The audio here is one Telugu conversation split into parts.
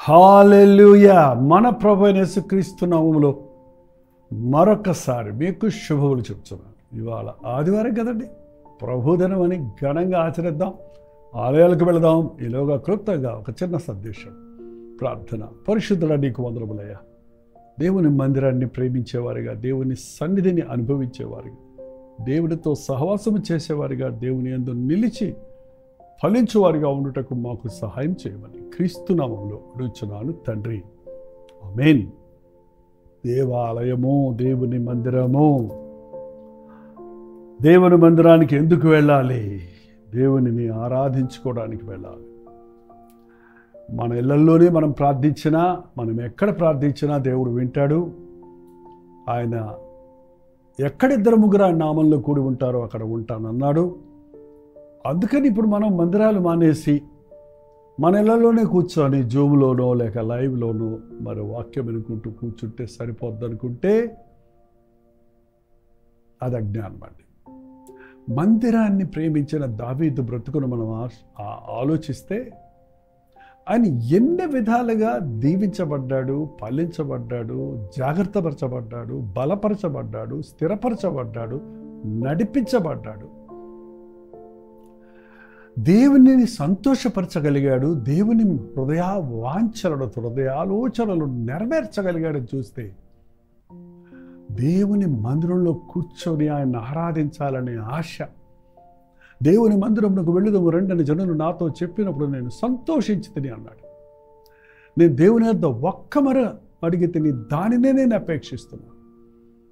హల్లెలూయా. మన ప్రభువైన యేసుక్రీస్తు నామములో మరొకసారి మీకు శుభములు చెప్తున్నాను. ఇవాళ ఆదివారం కదండి, ప్రభుదినం అని ఘనంగా ఆచరిద్దాం, ఆలయాలకు వెళదాం. ఈలోగా క్లుప్తంగా ఒక చిన్న సందేశం, ప్రార్థన. పరిశుద్ధుల నీకు వందనములయ్యా. దేవుని మందిరాన్ని ప్రేమించేవారిగా, దేవుని సన్నిధిని అనుభవించేవారిగా, దేవుడితో సహవాసము చేసేవారిగా, దేవుని యందు నిలిచి ఫలించువారిగా ఉండుటకు మాకు సహాయం చేయమని క్రీస్తు నామములో అడుగుచున్నాను తండ్రి, ఆమేన్. దేవాలయము, దేవుని మందిరము. దేవుని మందిరానికి ఎందుకు వెళ్ళాలి? దేవునిని ఆరాధించుకోవడానికి వెళ్ళాలి. మన ఇళ్లలోనే మనం ప్రార్థించినా, మనం ఎక్కడ ప్రార్థించినా దేవుడు వింటాడు. ఆయన ఎక్కడిద్దరు ముగ్గురు ఆయన నామంలో కూడి ఉంటారో అక్కడ ఉంటానన్నాడు. అందుకని ఇప్పుడు మనం మందిరాలు మానేసి మన ఇళ్లలోనే కూర్చొని జూమ్లోనో లేక లైవ్లోనో మరి వాక్యం వినుకుంటూ కూర్చుంటే సరిపోద్ది అనుకుంటే అది అజ్ఞానం అండి. మందిరాన్ని ప్రేమించిన దావీదు బ్రతుకును మనం ఆలోచిస్తే ఆయన ఎన్ని విధాలుగా దీవించబడ్డాడు, పాలించబడ్డాడు, జాగ్రత్తపరచబడ్డాడు, బలపరచబడ్డాడు, స్థిరపరచబడ్డాడు, నడిపించబడ్డాడు, దేవునిని సంతోషపరచగలిగాడు, దేవుని వాంఛలను, హృదయాలోచనలు నెరవేర్చగలిగాడని చూస్తే దేవుని మందిరంలో కూర్చొని ఆయన ఆరాధించాలనే ఆశ, దేవుని మందిరంలోకి వెళ్ళుదాము రండని జనులు నాతో చెప్పినప్పుడు నేను సంతోషించి తిని అన్నాడు. నేను దేవుని వద్ద ఒక్కమర అడిగి తిని దానినే నేను అపేక్షిస్తున్నాను.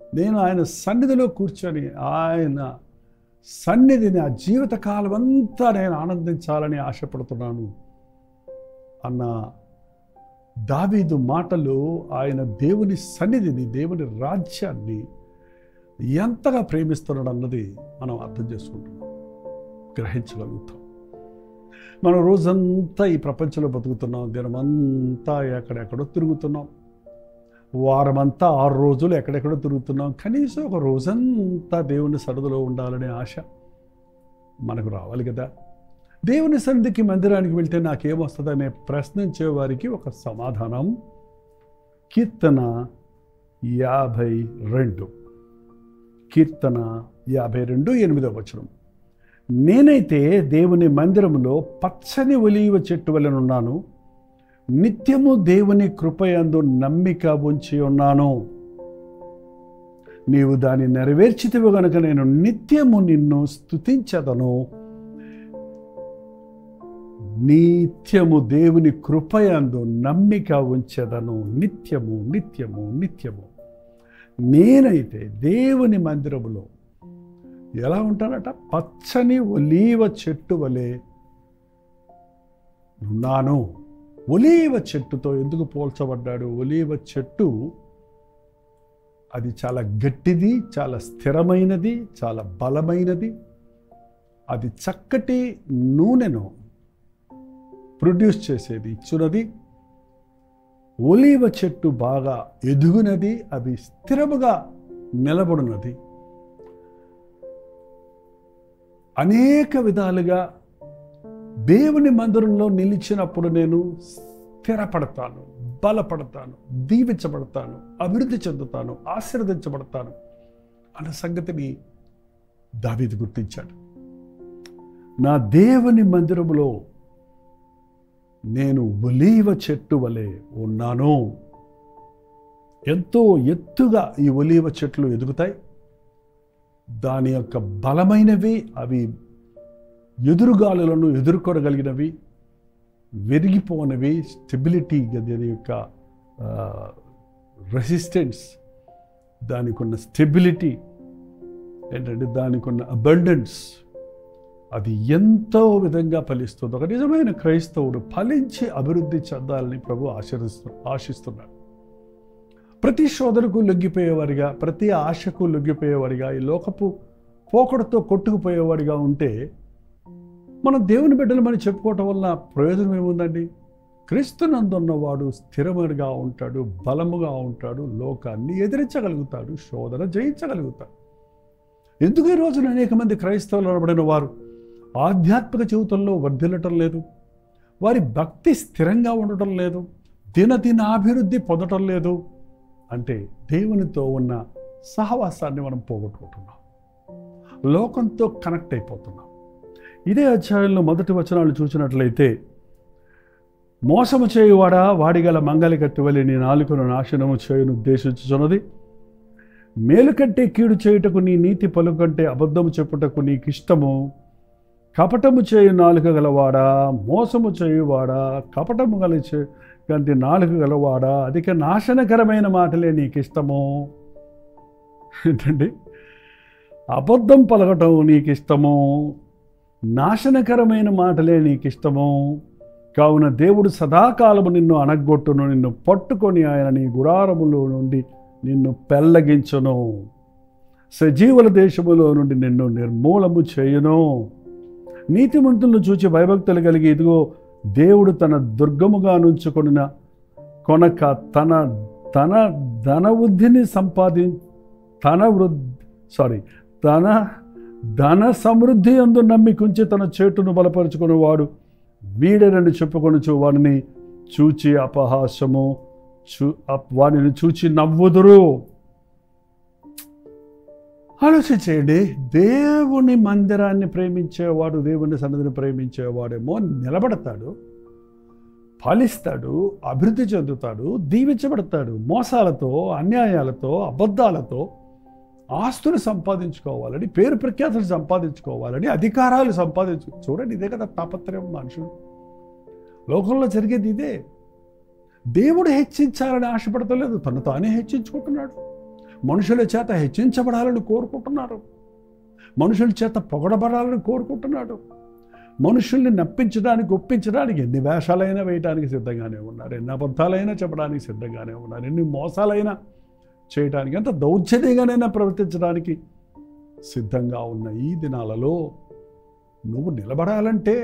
నేను ఆయన సన్నిధిలో కూర్చొని ఆయన సన్నిధిని ఆ జీవితకాలం అంతా నేను ఆనందించాలని ఆశపడుతున్నాను అన్న దావీదు మాటలు ఆయన దేవుని సన్నిధిని, దేవుని రాజ్యాన్ని ఎంతగా ప్రేమిస్తున్నాడు అన్నది మనం అర్థం చేసుకుంటున్నాం, గ్రహించగలుగుతాం. మనం రోజంతా ఈ ప్రపంచంలో బతుకుతున్నాం, దినమంతా ఎక్కడెక్కడో తిరుగుతున్నాం, వారమంతా 6 రోజులు ఎక్కడెక్కడో తిరుగుతున్నాం. కనీసం ఒక రోజంతా దేవుని సన్నిధిలో ఉండాలనే ఆశ మనకు రావాలి కదా. దేవుని సన్నిధికి, మందిరానికి వెళ్తే నాకేమొస్తుందనే ప్రశ్నించే వారికి ఒక సమాధానం. కీర్తన 52, కీర్తన 52, 8వ వచనం. నేనైతే దేవుని మందిరములో పచ్చని ఒలీవ చెట్టు వలెనున్నాను, నిత్యము దేవుని కృపయందు నమ్మిక ఉంచి ఉన్నాను. నీవు దాన్ని నెరవేర్చితివి గనుక నేను నిత్యము నిన్ను స్తుతించదను. నిత్యము దేవుని కృపయందు నమ్మిక ఉంచెదను. నిత్యము నిత్యము నిత్యము. నేనైతే దేవుని మందిరములో ఎలా ఉంటానట? పచ్చని ఒలీవ చెట్టు వలె ఉన్నాను. ఒలీవ చెట్టుతో ఎందుకు పోల్చబడ్డాడు? ఒలీవ చెట్టు అది చాలా గట్టిది, చాలా స్థిరమైనది, చాలా బలమైనది. అది చక్కటి నూనెను ప్రొడ్యూస్ చేసేది, ఇచ్చున్నది. ఒలీవ చెట్టు బాగా ఎదుగునది, అది స్థిరముగా నిలబడినది. అనేక విధాలుగా దేవుని మందిరంలో నిలిచినప్పుడు నేను స్థిరపడతాను, బలపడతాను, దీవించబడతాను, అభివృద్ధి చెందుతాను, ఆశీర్వదించబడతాను అన్న సంగతిని దావీదు గుర్తించాడు. నా దేవుని మందిరములో నేను ఒలీవ చెట్టు వలె ఉన్నాను. ఎంతో ఎత్తుగా ఈ ఒలీవ చెట్లు ఎదుగుతాయి. దాని యొక్క బలమైనవి, అవి ఎదురుగాలులను ఎదుర్కొనగలిగినవి, విరిగిపోనవి, స్టెబిలిటీ, దాని యొక్క రెసిస్టెన్స్, దానికి ఉన్న స్టెబిలిటీ ఏంటంటే దానికి ఉన్న అబండెన్స్, అది ఎంతో విధంగా ఫలిస్తుంది. ఒక నిజమైన క్రైస్తవుడు ఫలించి అభివృద్ధి చెందాలని ప్రభు ఆశిస్తున్నాడు. ప్రతి శోధనకు లొంగిపోయేవారిగా, ప్రతి ఆశకు లొంగిపోయేవారిగా, ఈ లోకపు పోకడతో కొట్టుకుపోయేవాడిగా ఉంటే మనం దేవుని బిడ్డలమని చెప్పుకోవటం వల్ల ప్రయోజనం ఏముందండి? క్రీస్తునందున్నవాడు స్థిరముగా ఉంటాడు, బలముగా ఉంటాడు, లోకాన్ని ఎదిరించగలుగుతాడు, శోధన జయించగలుగుతాడు. ఎందుకు ఈ రోజున అనేక మంది క్రైస్తవులు అనబడిన వారు ఆధ్యాత్మిక జీవితంలో వర్ధిల్లటం లేదు, వారి భక్తి స్థిరంగా ఉండటం లేదు, దినదినాభివృద్ధి పొందటం లేదు అంటే దేవునితో ఉన్న సహవాసాన్ని మనం పోగొట్టుకుంటున్నాం, లోకంతో కనెక్ట్ అయిపోతున్నాం. ఇదే అధ్యాయంలో మొదటి వచనాలు చూసినట్లయితే, మోసము చేయువాడా, వాడిగల మంగలి కత్తివలె నీ నాలుకను నాశనము చేయును ఉద్దేశించుచున్నది. మేలు కంటే కీడు చేయుటకు నీ నీతి పలుకు కంటే అబద్ధము చెప్పుటకు నీకిష్టము. కపటము చేయు నాలుక గలవాడా, మోసము చేయువాడా, కపటము కంటే నాలుక గలవాడా, అధిక నాశనకరమైన మాటలే నీకిష్టము. ఏంటండి? అబద్ధం పలకటం నీకిష్టము, నాశనకరమైన మాటలే నీకిష్టము. కావున దేవుడు సదాకాలము నిన్ను అనగొట్టును, నిన్ను పట్టుకొని ఆయన నీ గుడారములో నుండి నిన్ను పెళ్ళగించును, సజీవుల దేశములో నుండి నిన్ను నిర్మూలము చేయును. నీతిమంతులను చూచి భయభక్తులు కలిగి, ఇదిగో దేవుడు తన దుర్గముగా నుంచుకొనిన కొనక తన ధనవృద్ధిని ధన సమృద్ధి అందు నమ్మికుంచి తన చేటును బలపరుచుకునేవాడు వీడనని చెప్పుకొనుచు వాడిని చూచి అపహాస్యము వాడిని చూచి నవ్వుదురు. ఆలోచించేయండి. దేవుని మందిరాన్ని ప్రేమించేవాడు, దేవుని సన్నిధిని ప్రేమించేవాడేమో నిలబడతాడు, ఫలిస్తాడు, అభివృద్ధి చెందుతాడు, దీవించబడతాడు. మోసాలతో, అన్యాయాలతో, అబద్ధాలతో ఆస్తులు సంపాదించుకోవాలని, పేరు ప్రఖ్యాతులు సంపాదించుకోవాలని, అధికారాలు చూడండి, ఇదే కదా తాపత్రయం మనుషులు. లోకంలో జరిగేది ఇదే. దేవుడు హెచ్చించాలని ఆశపడతలేదు, తను తానే హెచ్చించుకుంటున్నాడు. మనుషుల చేత హెచ్చించబడాలని కోరుకుంటున్నాడు, మనుషుల చేత పొగడబడాలని కోరుకుంటున్నాడు. మనుషుల్ని నప్పించడానికి, ఒప్పించడానికి ఎన్ని వేషాలైనా వేయడానికి సిద్ధంగానే ఉన్నారు, ఎన్ని అబద్ధాలైనా చెప్పడానికి సిద్ధంగానే ఉన్నారు, ఎన్ని మోసాలైనా చేయడానికి, ఎంత దౌర్జన్యంగానైనా ప్రవర్తించడానికి సిద్ధంగా ఉన్న ఈ దినాలలో నువ్వు నిలబడాలంటే,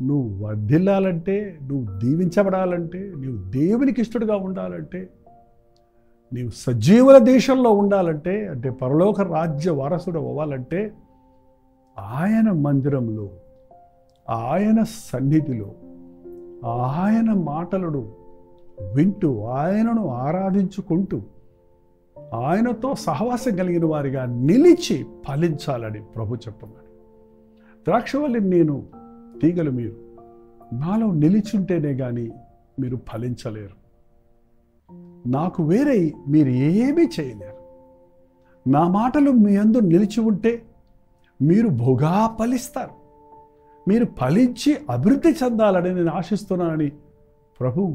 నువ్వు వర్ధిల్లాలంటే, నువ్వు దీవించబడాలంటే, నువ్వు దేవునికి ఇష్టడుగా ఉండాలంటే, నీవు సజీవుల దేశంలో ఉండాలంటే, అంటే పరలోక రాజ్య వారసుడు అవ్వాలంటే, ఆయన మందిరంలో, ఆయన సన్నిధిలో, ఆయన మాటలను వింటూ, ఆయనను ఆరాధించుకుంటూ, ఆయనతో సహవాసం కలిగిన వారిగా నిలిచి ఫలించాలని ప్రభు చెప్తున్నాడు. ద్రాక్షవల్లి నేను, తీగలు మీరు, నాలో నిలిచుంటేనే కానీ మీరు ఫలించలేరు. నాకు వేరే మీరు ఏమీ చేయలేరు. నా మాటలు మీ యందు నిలిచి ఉంటే మీరు బహుగా ఫలిస్తారు. మీరు ఫలించి అభివృద్ధి చెందాలని నేను ఆశిస్తున్నానని ప్రభు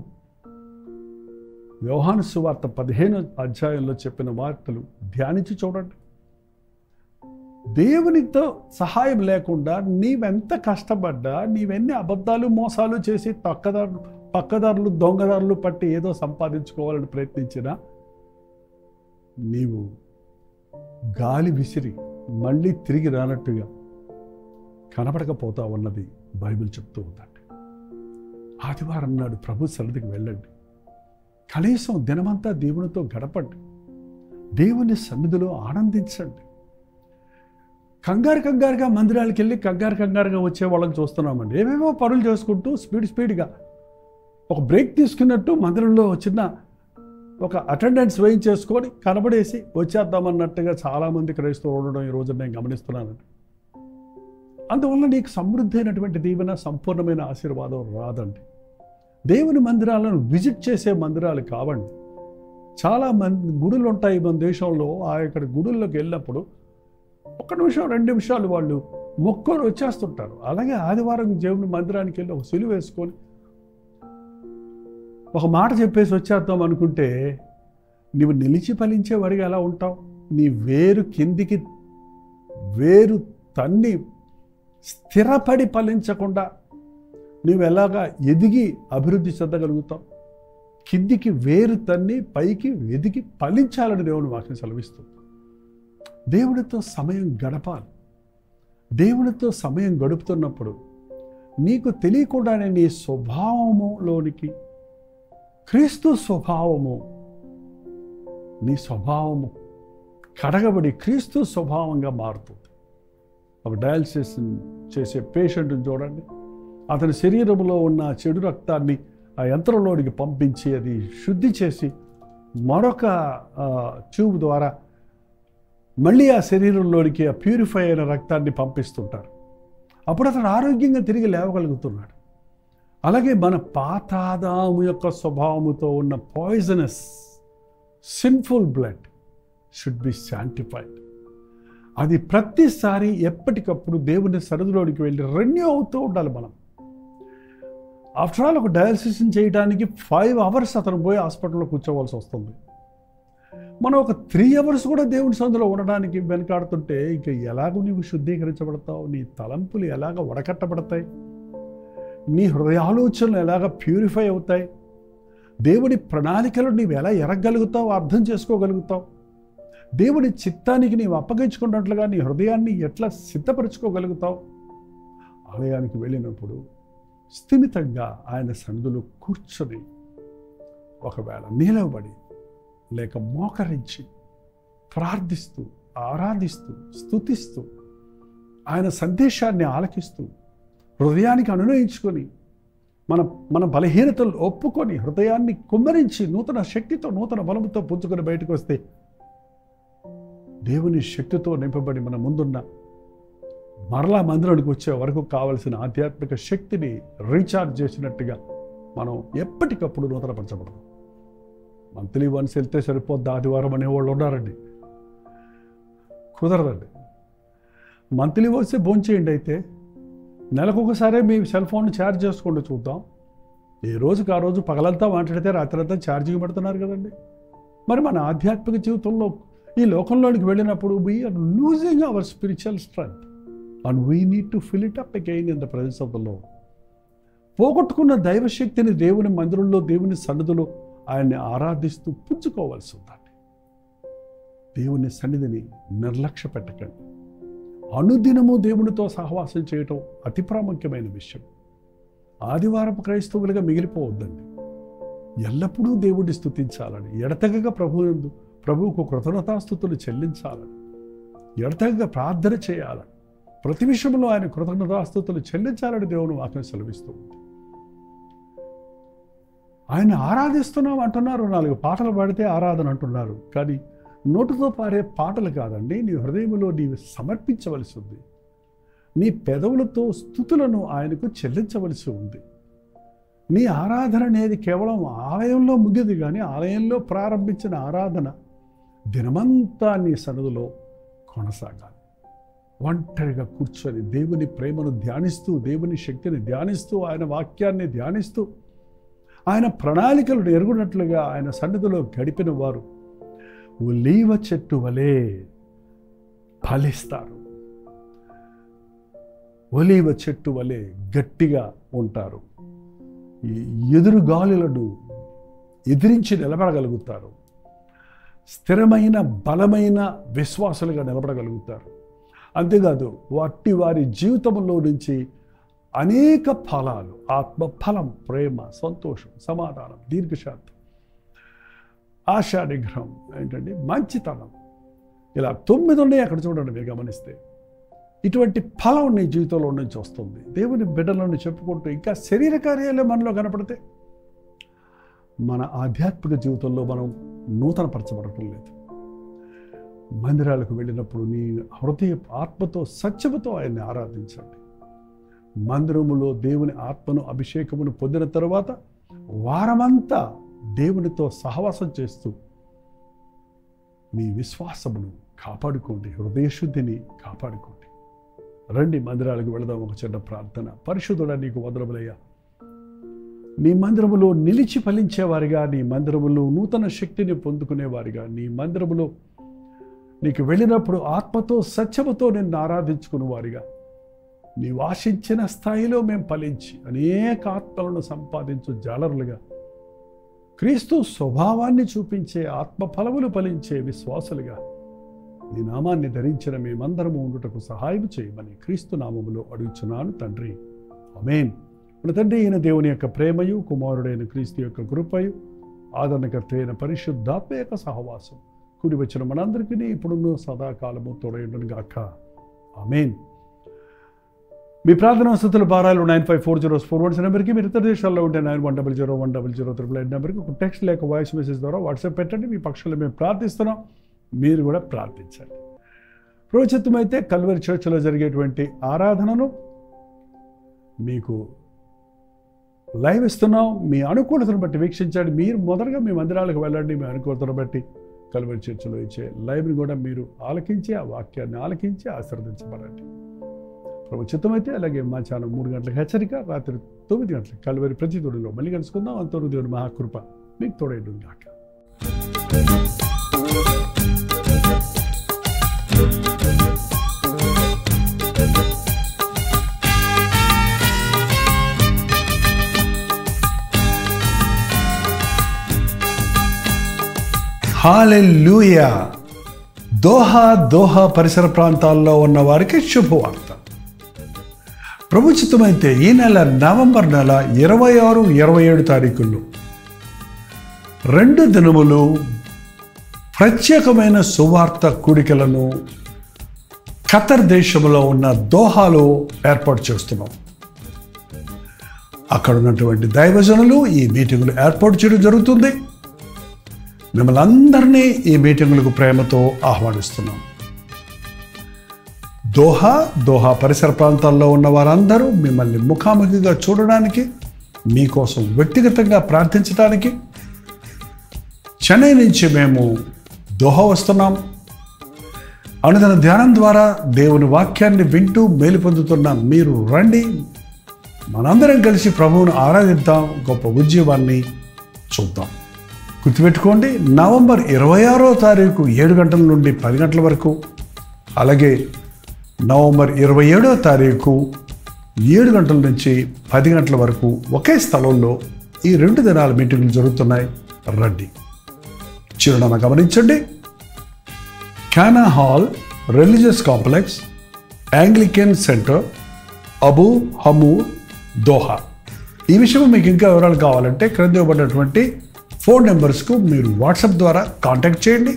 యోహాను సువార్త 15వ అధ్యాయంలో చెప్పిన వార్తలు ధ్యానించి చూడండి. దేవునితో సహాయం లేకుండా నీవెంత కష్టపడ్డా, నీవెన్ని అబద్ధాలు మోసాలు చేసి పక్కదారులు దొంగదారులు పట్టి ఏదో సంపాదించుకోవాలని ప్రయత్నించినా నీవు గాలి విసిరి మళ్ళీ తిరిగి రానట్టుగా కనపడకపోతా ఉన్నది బైబిల్ చెప్తూ ఉందండి. ఆదివారం నాడు ప్రభు సన్నిధికి వెళ్ళండి, కనీసం దినమంతా దేవునితో గడపండి, దేవుని సన్నిధిలో ఆనందించండి. కంగారుగా మందిరాలకు వెళ్ళి కంగారుగా వచ్చే వాళ్ళని చూస్తున్నామండి. ఏమేమో పనులు చేసుకుంటూ స్పీడ్గా ఒక బ్రేక్ తీసుకున్నట్టు మందిరంలో చిన్న ఒక అటెండెన్స్ వేయించేసుకొని కనబడేసి వచ్చేద్దామన్నట్టుగా చాలామంది క్రైస్తవులు ఉండడం ఈరోజు నేను గమనిస్తున్నానండి. అందువల్ల నీకు సమృద్ధి అయినటువంటి దీవెన, సంపూర్ణమైన ఆశీర్వాదం రాదండి. దేవుని మందిరాలను విజిట్ చేసే మందిరాలు కావండి. చాలా గుడులు ఉంటాయి మన దేశంలో. ఇక్కడ గుడుల్లోకి వెళ్ళినప్పుడు 1 నిమిషం 2 నిమిషాలు వాళ్ళు మొక్కుని వచ్చేస్తుంటారు. అలాగే ఆదివారం దేవుని మందిరానికి వెళ్ళి ఒక సిలువ వేసుకొని ఒక మాట చెప్పేసి వచ్చేద్దాం అనుకుంటే నీవు నిలిచి ఫలించేవాడిగా ఎలా ఉంటావు? నీ వేరు కిందికి వేరు తన్ని స్థిరపడి ఫలించకుండా నువ్వు ఎలాగా ఎదిగి అభివృద్ధి చెందగలుగుతావు? కిందికి వేరు తన్ని పైకి ఎదిగి ఫలించాలని దేవుని వాక్యం సెలవిస్తుంది. దేవునితో సమయం గడపాలి. దేవునితో సమయం గడుపుతున్నప్పుడు నీకు తెలియకుండానే నీ స్వభావములోనికి క్రీస్తు స్వభావము, నీ స్వభావము కడగబడి క్రీస్తు స్వభావంగా మారుతుంది. ఒక డయాలసిస్ చేసే పేషెంట్ని చూడండి, అతని శరీరంలో ఉన్న చెడు రక్తాన్ని ఆ యంత్రంలోనికి పంపించి అది శుద్ధి చేసి మరొక ట్యూబ్ ద్వారా మళ్ళీ ఆ శరీరంలోనికి ఆ ప్యూరిఫై అయిన రక్తాన్ని పంపిస్తుంటారు. అప్పుడు అతను ఆరోగ్యంగా తిరిగి లేవగలుగుతున్నాడు. అలాగే మన పాతాదాము యొక్క స్వభావముతో ఉన్న poisonous sinful blood should be sanctified. అది ప్రతిసారి ఎప్పటికప్పుడు దేవుని సన్నిధిలోనికి వెళ్ళి రెన్యూ అవుతూ ఉండాలి. మనం ఆఫ్టర్ ఆల్ ఒక డయాలసిస్ చేయడానికి 5 hours అతను పోయి హాస్పిటల్లో కూర్చోవలసి వస్తుంది. మనం ఒక 3 hours కూడా దేవుని సన్నిధిలో ఉండడానికి వెనకాడుతుంటే ఇక ఎలాగో నీవు శుద్ధీకరించబడతావు, నీ తలంపులు ఎలాగ వడకట్టబడతాయి, నీ హృదయాలోచనలు ఎలాగ ప్యూరిఫై అవుతాయి, దేవుడి ప్రణాళికలు నీవు ఎలా ఎరగగలుగుతావు, అర్థం చేసుకోగలుగుతావు, దేవుడి చిత్తానికి నీవు అప్పగించుకున్నట్లుగా నీ హృదయాన్ని ఎట్లా సిద్ధపరచుకోగలుగుతావు. ఆలయానికి వెళ్ళినప్పుడు స్థిమితంగా ఆయన సన్నిధిలో కూర్చొని ఒకవేళ నిలబడి లేక మోకరించి ప్రార్థిస్తూ ఆరాధిస్తూ స్తుతిస్తూ ఆయన సందేశాన్ని ఆలకిస్తూ హృదయానికి అనునయించుకొని మన బలహీనతలు ఒప్పుకొని హృదయాన్ని కుమ్మరించి నూతన శక్తితో నూతన బలముతో పుంజుకొని బయటకు వస్తే దేవుని శక్తితో నింపబడి మన ముందున్న మరలా మందిరానికి వచ్చే వరకు కావలసిన ఆధ్యాత్మిక శక్తిని రీఛార్జ్ చేసినట్టుగా మనం ఎప్పటికప్పుడు నూతనపరచబడతాం. మంత్లీ వన్స్ వెళ్తే సరిపోద్ది, ఆదివారం అనేవాళ్ళు ఉన్నారండి. కుదరదండి. మంత్లీ వస్తే భోంచేయండి. అయితే నెలకొకసారే మీ సెల్ ఫోన్ ఛార్జ్ చేసుకోండి, చూద్దాం. ఏ రోజుకి ఆ రోజు పగలంతా మాట్లాడితే రాత్రంతా ఛార్జింగ్ పెడుతున్నారు కదండి. మరి మన ఆధ్యాత్మిక జీవితంలో ఈ లోకంలోనికి వెళ్ళినప్పుడు we are losing our spiritual strength and we need to fill it up again in the presence of the lord. పోగొట్టుకున్న దైవశక్తిని దేవుని మందిరంలో దేవుని సన్నిధిలో ఆయన్ని ఆరాధిస్తూ పుంజుకోవాల్సి ఉందండి. దేవుని సన్నిధిని నిర్లక్ష్య పెట్టకండి. అనుదినము దేవునితో సహవాసం చేయటం అతి ప్రాముఖ్యమైన విషయం. ఆదివారపు క్రైస్తవులుగా మిగిలిపోవద్దండి. ఎల్లప్పుడూ దేవుడిని స్తుతించాలని, ఎడతెగక ప్రభువుకు కృతజ్ఞతాస్తుతులు చెల్లించాలని, ఎడతెగక ప్రార్థన చేయాలని, ప్రతి విషయంలో ఆయన కృతజ్ఞతాస్తుతులు చెల్లించాలని దేవుని వాక్యం సెలవిస్తూ ఉంది. ఆయన ఆరాధిస్తున్నాం అంటున్నారు, 4 పాటలు పాడితే ఆరాధన అంటున్నారు. కానీ నోటితో పాడే పాటలు కాదండి, నీ హృదయంలో నీవు సమర్పించవలసి ఉంది. నీ పెదవులతో స్తుతులను ఆయనకు చెల్లించవలసి ఉంది. నీ ఆరాధన అనేది కేవలం ఆలయంలో ముగిది, కానీ ఆలయంలో ప్రారంభించిన ఆరాధన దినమంతా నీ సన్నిధిలో కొనసాగాలి. ఒంటరిగా కూర్చొని దేవుని ప్రేమను ధ్యానిస్తూ, దేవుని శక్తిని ధ్యానిస్తూ, ఆయన వాక్యాన్ని ధ్యానిస్తూ, ఆయన ప్రణాళికలను ఎరుగునట్లుగా ఆయన సన్నిధిలో గడిపిన వారు ఒలీవ చెట్టు వలె ఫలిస్తారు. ఒలీవ చెట్టు వలె గట్టిగా ఉంటారు. ఈ ఎదురు గాలులను ఎదిరించి నిలబడగలుగుతారు. స్థిరమైన బలమైన విశ్వాసులుగా నిలబడగలుగుతారు. అంతేకాదు, వారి జీవితంలో నుంచి అనేక ఫలాలు, ఆత్మఫలం, ప్రేమ, సంతోషం, సమాధానం, దీర్ఘశాంతం, ఆశా నిగ్రహం, ఏంటంటే మంచితనం, ఇలా 9 ఉన్నాయి. అక్కడ చూడండి, మీరు గమనిస్తే ఇటువంటి ఫలం నీ జీవితంలో నుంచి వస్తుంది. దేవుని బిడ్డలను చెప్పుకుంటూ ఇంకా శరీర కార్యాలే మనలో కనపడితే మన ఆధ్యాత్మిక జీవితంలో మనం నూతనపరచబడటం లేదు. మందిరాలకు వెళ్ళినప్పుడు నీ హృదయ ఆత్మతో సత్యముతో ఆయన్ని ఆరాధించండి. మందిరములో దేవుని ఆత్మను అభిషేకమును పొందిన తరువాత వారమంతా దేవునితో సహవాసం చేస్తూ మీ విశ్వాసమును కాపాడుకోండి, హృదయశుద్ధిని కాపాడుకోండి. రండి, మందిరాలకు వెళదాం. ఒక చిన్న ప్రార్థన. పరిశుద్ధుడా, నీకు వందనములయ్యా. నీ మందిరములో నిలిచి ఫలించేవారిగా, నీ మందిరములో నూతన శక్తిని పొందుకునేవారిగా, నీ మందిరములో నీకు వెళ్ళినప్పుడు ఆత్మతో సత్యముతో నిన్ను ఆరాధించుకునే వారిగా, నీవు ఆశించిన స్థాయిలో మేము ఫలించి అనేక ఆత్మలను సంపాదించు జాలరులుగా, క్రీస్తు స్వభావాన్ని చూపించే ఆత్మఫలములు ఫలించే విశ్వాసులుగా నీ నామాన్ని ధరించిన మేమందరము ఉండుటకు సహాయం చేయమని క్రీస్తు నామములో అడుగుచున్నాను తండ్రి, ఆమేన్. మన తండ్రి అయిన దేవుని యొక్క ప్రేమయు, కుమారుడైన క్రీస్తు యొక్క కృపయు, ఆదరణకర్త అయిన పరిశుద్ధాత్మ యొక్క సహవాసం కూడి వచ్చిన మనందరికీ ఇప్పుడున్న సదాకాలము తోడైండును గాక, ఆమేన్. మీ ప్రార్థన వసతుల భారాలు 954041 నెంబర్కి, మీరు ఇతర దేశాల్లో ఉంటే 91001008 నెంబర్కి ఒక టెక్స్ట్ లేక వాయిస్ మెసేజ్ ద్వారా వాట్సాప్ పెట్టండి. మీ పక్షంలో మేము ప్రార్థిస్తున్నాం, మీరు కూడా ప్రార్థించండి. ప్రోచితమైతే కల్వరి చర్చిలో జరిగేటువంటి ఆరాధనను మీకు లైవ్ ఇస్తున్నాం. మీ అనుకూలతను బట్టి వీక్షించండి. మీరు మొదటగా మీ మందిరాలకు వెళ్ళండి. మీ అనుకూలతను బట్టి కల్వరి చర్చిలో ఇచ్చే లైవ్ని కూడా మీరు ఆలకించి, ఆ వాక్యాన్ని ఆలకించి ఆశీర్వదించబడండి. ప్రభు చిత్తమైతే అలాగే మా ఛానల్ 3 గంటలకు హెచ్చరిక, రాత్రి 9 గంటలకు కల్వరి ప్రతితోడిలో మళ్ళీ కలుసుకుందాం. అంతవరకు దేవుని మహాకృప మీకు తోడైండును గాక. హల్లెలూయా. దోహా పరిసర ప్రాంతాల్లో ఉన్న వారికి శుభవార్త. ప్రభు చిత్తమైతే ఈ నెల నవంబర్ నెల 26, 27 తారీఖుల్లో 2 దినములు ప్రత్యేకమైన సువార్త కూడికలను ఖతర్ దేశంలో ఉన్న దోహాలో ఏర్పాటు చేస్తున్నాం. అక్కడ ఉన్నటువంటి దైవజనులు ఈ మీటింగులు ఏర్పాటు చేయడం జరుగుతుంది. మిమ్మల్ని అందరినీ ఈ మీటింగులకు ప్రేమతో ఆహ్వానిస్తున్నాం. దోహా పరిసర ప్రాంతాల్లో ఉన్న వారందరూ మిమ్మల్ని ముఖాముఖిగా చూడడానికి, మీకోసం వ్యక్తిగతంగా ప్రార్థించడానికి చెన్నై నుంచి మేము దోహా వస్తున్నాం. అనుదిన ధ్యానం ద్వారా దేవుని వాక్యాన్ని వింటూ మేలు పొందుతున్న మీరు రండి. మనందరం కలిసి ప్రభువును ఆరాధిద్దాం, గొప్ప ఉద్యమాన్ని చూద్దాం. గుర్తుపెట్టుకోండి, నవంబర్ 26వ తారీఖు 7 గంటల నుండి 10 గంటల వరకు, అలాగే నవంబర్ 27వ తారీఖు 7 గంటల నుంచి 10 గంటల వరకు ఒకే స్థలంలో ఈ 2 దినాల మీటింగులు జరుగుతున్నాయి. రండి. చిరునామా గమనించండి. Kana hall, religious complex, Anglican centre, Abu Hamour, Doha. ఈ విషయం మీకు ఇంకా వివరాలు కావాలంటే క్రింద ఇవ్వబడినటువంటి ఫోన్ నెంబర్స్కు మీరు వాట్సాప్ ద్వారా కాంటాక్ట్ చేయండి,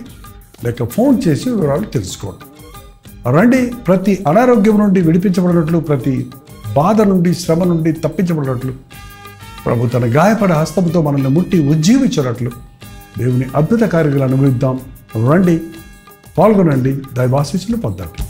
లేక ఫోన్ చేసి వివరాలు తెలుసుకోండి. రండి. ప్రతి అనారోగ్యం నుండి విడిపించబడినట్లు, ప్రతి బాధ నుండి, శ్రమ నుండి తప్పించబడినట్లు, ప్రభు తన గాయపడే హస్తముతో మనల్ని ముట్టి ఉజ్జీవించినట్లు దేవుని అద్భుత కార్యాలను అనుభవిద్దాం. రండి, పాల్గొనండి, దైవాశీస్సులు పొందండి.